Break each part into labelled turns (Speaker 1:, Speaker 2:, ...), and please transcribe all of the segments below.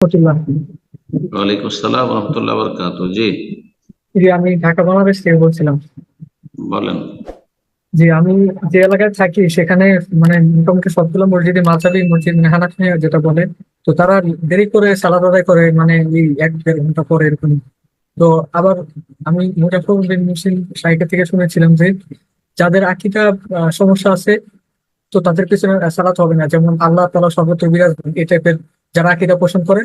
Speaker 1: রহমতুল্লাহ।
Speaker 2: ওয়ালাইকুম আসসালাম রহমতুল্লাহ বরকাত। জি,
Speaker 1: জি, আমি ঢাকা বাংলাদেশ থেকে বলছিলাম।
Speaker 2: বলেন।
Speaker 1: জি, আমি যে এলাকায় থাকি সেখানে মানে মোটামুটি সবগুলো মসজিদে মাযহাবী মসজিদ, মানে হানাফি যেটা বলে। তো তারা দেরি করে সালাত আদায় করে, মানে এই 1-1.5 ঘন্টা পরে এরকম। তো আবার আমি মুজাফফর বিন মুহসিন শাইখের থেকে শুনেছিলাম যে যাদের আকীদা সমস্যা আছে, তো তাদের পিছনে সালাত হবে না, যেমন আল্লাহ তাআলা সর্বত্র বিরাজমান এই টাইপের যারা আকীদা পোষণ করে,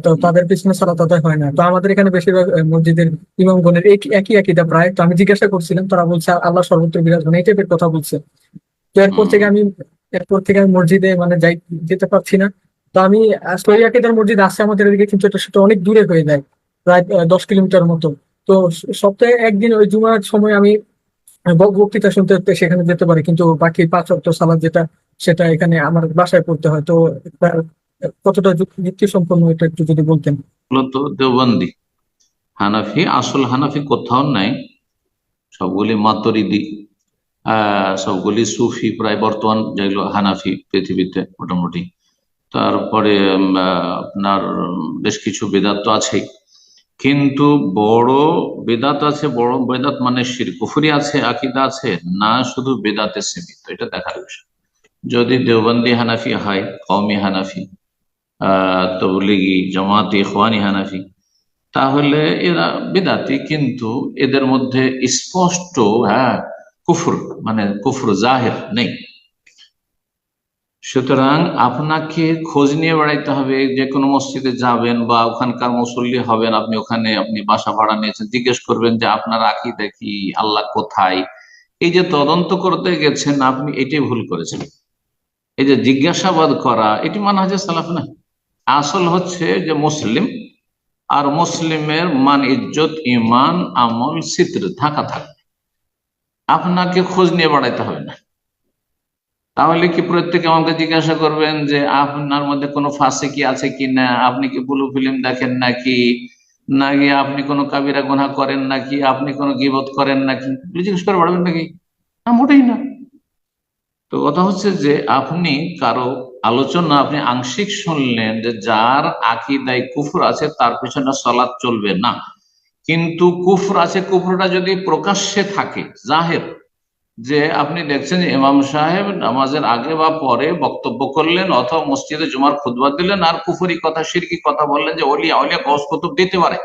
Speaker 1: তো তাদের পিছনে সালাত আদায় হয় না। তো আমাদের এখানে বেশিরভাগ মসজিদের ইমামগণের একই আকীদা প্রায়। তো আমি জিজ্ঞাসা করছিলাম, তারা বলছে আল্লাহ সর্বত্র বিরাজমান এই টাইপের কথা বলছে। তো
Speaker 2: হুম।
Speaker 1: এরপর থেকে আমি মসজিদে মানে যেতে পারছি না। তো আমি সহিহ আকীদার মসজিদ আছে আমাদের এদিকে, কিন্তু সেটা অনেক দূরে হয়ে যায়, প্রায় 10 কিলোমিটার মতো। তো সপ্তাহে একদিন ওই জুমার সময় আমি বক্তৃতা শুনতে সেখানে যেতে পারি, কিন্তু বাকি 5 ওয়াক্ত সালাত যেটা, সেটা এখানে আমার বাসায় পড়তে হয়। তো এটা কতটা যুক্তি সম্পন্ন, এটা একটু যদি বলতেন।
Speaker 2: মূলত দেওবন্দি হানাফি, আসল হানাফি কোথাও নাই। সবগুলি মাতুরিদি, সবগুলি সুফি প্রায় বর্তমান যেগুলো হানাফি পৃথিবীতে মোটামুটি। তারপরে আপনার বেশ কিছু বেদাত তো আছেই, কিন্তু বড় বেদাত আছে, বড় বেদাত মানে শিরক কুফরি আছে, আকীদা আছে, না শুধু বেদাতে সীমিত, এটা দেখার বিষয়। যদি দেওবন্দি হানাফি হয়, কওমি হানাফি, তবলিগি জামাতি ইখওয়ানি হানাফি, তাহলে এরা বিদাতি, কিন্তু এদের মধ্যে স্পষ্ট, হ্যাঁ, কুফর, মানে কুফর জাহের নেই। সুতরাং আপনাকে খোঁজ নিয়ে বেড়াইতে হবে, যে কোনো মসজিদে যাবেন বা ওখানকার মুসল্লি হবেন, আপনি ওখানে আপনি বাসা ভাড়া নিয়েছেন, জিজ্ঞেস করবেন যে আপনার আকীদা কি, আল্লাহ কোথায়। এই যে তদন্ত করতে গেছেন, আপনি এটাই ভুল করেছেন। এই যে জিজ্ঞাসাবাদ করা, এটি মানহাজে সালাফ না। আসল হচ্ছে যে মুসলিম, আর মুসলিমের মান, ইজ্জত, ইমান, আমল, সিত্র ঢাকা থাকবে। আপনাকে খোঁজ নিয়ে বাড়াইতে হবে না। তাহলে কি প্রত্যেকে আমাকে জিজ্ঞাসা করবেন যে আপনার মধ্যে কোনো ফাসিকি আছে কি না, আপনি কি ব্লু ফিল্ম দেখেন নাকি, নাকি আপনি কোনো কাবিরা গুনাহ করেন নাকি, আপনি কোনো গীবত করেন নাকি, জিজ্ঞেস করে বাড়বেন নাকি? না, মোটেই না। তো কথা হচ্ছে যে আপনি কারো আলোচনা আপনি আংশিক শুনলেন, যে যার আকীদায় কুফর আছে তার পেছনে সালাত চলবে না। কিন্তু কুফর আছে, কুফরটা যদি প্রকাশ্যে থাকে, জাহের, যে আপনি দেখছেন যে ইমাম সাহেব নামাজের আগে বা পরে বক্তব্য করলেন, অথবা মসজিদে জুমার খুতবা দিলেন, আর কুফরি কথা, শিরকি কথা বললেন, যে অলিয়া অলিয়া গৌস কুতুব দিতে পারে,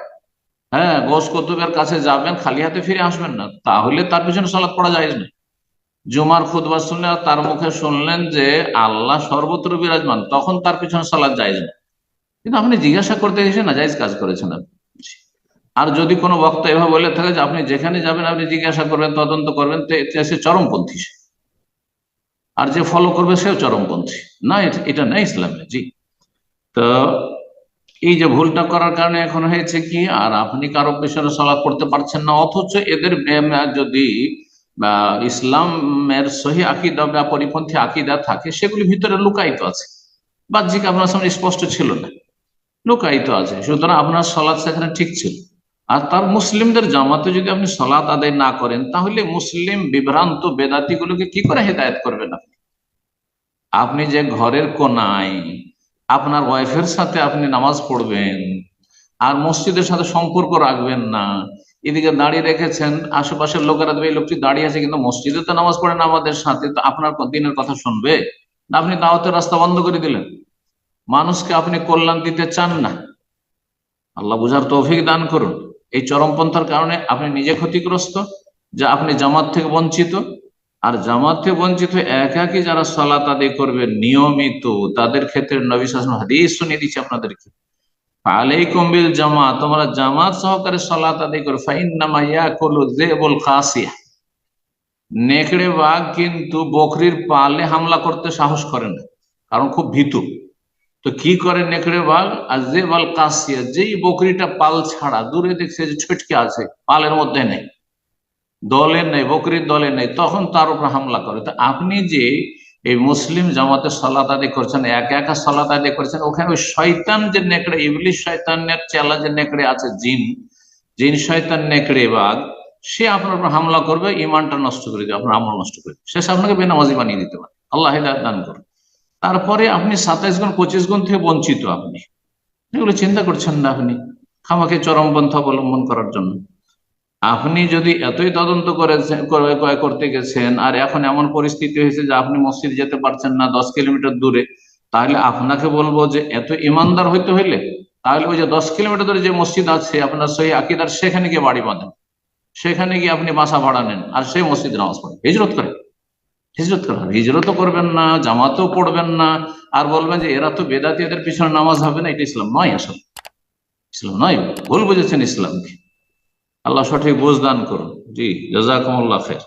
Speaker 2: হ্যাঁ, গৌস কুতুবের কাছে যাবেন, খালি হাতে ফিরে আসবেন না, তাহলে তার পিছনে সালাত পড়া যায় না। জুমার খুতবা শুনলেন আর তার মুখে শুনলেন যে আল্লাহ সর্বত্র বিরাজমান, তখন তার পিছনে সালাত জায়েজ না। কিন্তু আপনি জিজ্ঞাসা করতে গেছেন, না জায়েজ কাজ করেছেন আপনি। আর যদি কোনো বক্তা এভাবে বলে থাকে যে আপনি যেখানে যাবেন আপনি জিজ্ঞাসা করবেন, তদন্ত করবেন, সে চরমপন্থী। আর যে ফলো করবে সেও চরমপন্থী। না, এটা নেই ইসলামে। জি। তো এই যে ভুলটা করার কারণে এখন হয়েছে কি, আর আপনি কারো পেছনে সালাত করতে পারছেন না, অথচ এদের যদি ইসলামের সহি আকীদা বা পরিপন্থী আকীদা থাকে, সেগুলি ভিতরে লুকায়িত আছে, বাহ্যিক আপনার সামনে স্পষ্ট ছিল না, লুকায়িত আছে। সুতরাং আপনার সালাত সেখানে ঠিক ছিল। আর তার মুসলিমদের জামাতে যদি আপনি সালাত আদায় না করেন, তাহলে মুসলিম বিভ্রান্ত বেদাতি গুলোকে কি করে হেদায়েত করবেন আপনি? আপনি যে ঘরের কোনায় আপনার ওয়াইফের সাথে আপনি নামাজ পড়বেন, আর মসজিদের সাথে সম্পর্ক রাখবেন না, এদিকে দাঁড়িয়ে রেখেছেন, আশেপাশের লোকেরা দেবে এই লোকটি দাঁড়িয়ে আছে কিন্তু মসজিদে তো নামাজ পড়েন আমাদের সাথে, তো আপনার দিনের কথা শুনবে না? আপনি দাওয়াতের রাস্তা বন্ধ করে দিলেন, মানুষকে আপনি কল্যাণ দিতে চান না। আল্লাহ বুঝার তৌফিক দান করুন। এই চরমপন্থার কারণে আপনি নিজে ক্ষতিগ্রস্ত, যে আপনি জামাত থেকে বঞ্চিত। আর জামাত থেকে বঞ্চিত একাকি যারা সালাত আদায় করবে নিয়মিত, তাদের ক্ষেত্রে নবী সাল্লাল্লাহু আলাইহি ওয়াসাল্লাম হাদিস শুনিয়ে দিচ্ছে আপনাদেরকে, আলাইকুম বিল জামাত, তোমরা জামাত সহকারে সালাত আদায় করো। ফাইন্নামা ইয়াকুলু যিবুল কাসিয়া, নেকড়ে বাঘ কিন্তু বকরির পালে হামলা করতে সাহস করে না, কারণ খুব ভীতু। তো কি করে নেকড়ে বাঘ? আর জেবাল কাসিয়া, যেই বকরিটা পাল ছাড়া, দূরে দেখছে যে ছটকে আছে, পালের মধ্যে নেই, দলে নেই, বকরির দলে নেই, তখন তার উপর হামলা করে। তো আপনি যে এই মুসলিম জামাতে সালাত আদায় করছেন, একা একা সালাত আদায় করছেন, ওখানে ওই শয়তান যে নেকড়ে, ইবলিশ শয়তানের চেলা যে নেকড়ে আছে, জিন, জিন শয়তান নেকড়ে বাঘ, সে আপনার উপর হামলা করবে, ইমানটা নষ্ট করে দেবে, আপনার আমল নষ্ট করে দেবে, শেষ আপনাকে বেনামাজি বানিয়ে দিতে পারে। আল্লাহ হিদায়াত দান করুন। তারপরে আপনি 27 গুণ 25 গুণ থেকে বঞ্চিত আপনি। এগুলো চিন্তা করছেন না আপনি, খামাকে চরমপন্থা অবলম্বন করার জন্য। আপনি যদি এতই তদন্ত করতে গেছেন, আর এখন এমন পরিস্থিতি হয়েছে যে আপনি মসজিদ যেতে পারছেন না 10 কিলোমিটার দূরে, তাহলে আপনাকে বলবো যে এত ইমানদার হইতে হইলে তাহলে ওই যে 10 কিলোমিটার দূরে যে মসজিদ আছে আপনার সহি আকিদার, সেখানে গিয়ে বাড়ি বাঁধেন, সেখানে গিয়ে আপনি বাসা ভাড়া নেন, আর সেই মসজিদে নামাজ পড়েন, হিজরত করেন। হিজরত করেন, হিজরতও করবেন না, জামাতেও পড়বেন না, আর বলবেন যে এরা তো বেদাতি, এদের পিছনে নামাজ হবে না। এটা ইসলাম নয়, আসলে ইসলাম নয়, ভুল বুঝেছেন ইসলামকে। আল্লাহ সঠিক বুঝ দান করুন। জি, জাযাকুমুল্লাহ খাইর।